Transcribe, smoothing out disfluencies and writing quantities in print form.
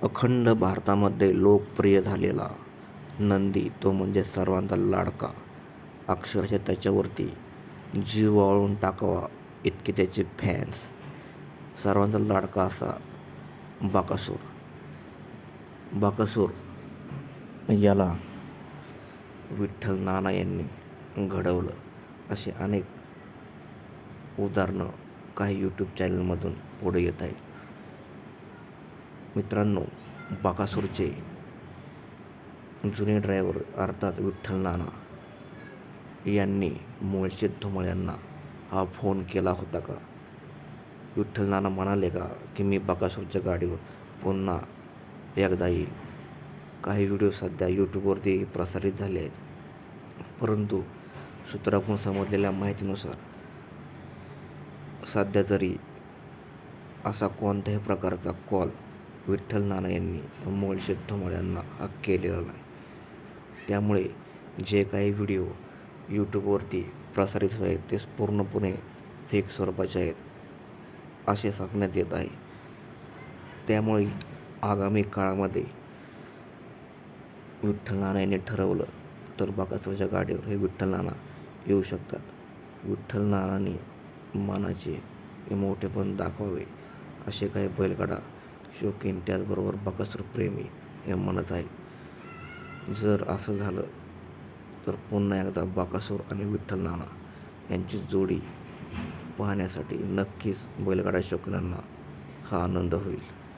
अखंड भारतामध्ये लोकप्रिय झालेला नंदी तो म्हणजे सर्वांचा लाडका. अक्षरशः त्याच्यावरती जीव वाळून टाकावा इतके त्याचे फॅन्स. सर्वांचा लाडका असा बकासूर. बकासूर याला विठ्ठल नाना यांनी घडवलं. असे अनेक उदाहरणं काही यूट्यूब चॅनलमधून पुढे येत आहेत. मित्रांनो, बकासूरचे जुने ड्रायव्हर अर्थात विठ्ठल नाना यांनी मुळशीत धुमाळ यांना हा फोन केला होता का? विठ्ठल नाना म्हणाले का की मी बकासूरच्या गाडीवर पुन्हा एकदा येईल? काही व्हिडिओ सध्या यूट्यूबवरती प्रसारित झाले आहेत, परंतु सूत्राकडून समजलेल्या माहितीनुसार सध्या तरी असा कोणत्याही प्रकारचा कॉल विठ्ठल नाना यांनी मुळशीत धुमाळ यांना हा केलेला नाही. त्यामुळे जे काही व्हिडिओ यूट्यूबवरती प्रसारित होत आहेत ते पूर्णपणे फेक स्वरूपाचे आहेत असे सांगण्यात येत आहे. त्यामुळे आगामी काळामध्ये विठ्ठल नाना यांनी ठरवलं तर बकासूरच्या गाडीवर हे विठ्ठल नाना येऊ शकतात. विठ्ठल नानांनी मानाचे मोठेपण दाखवावे असे काही बैलगाडा शौकीन त्याचबरोबर बकासूर प्रेमी हे म्हणत आहेत. जर असं झालं तर पुन्हा एकदा बकासूर आणि विठ्ठल नाना यांची जोडी पाहण्यासाठी नक्कीच बैलगाडा शौकीनांना हा आनंद होईल.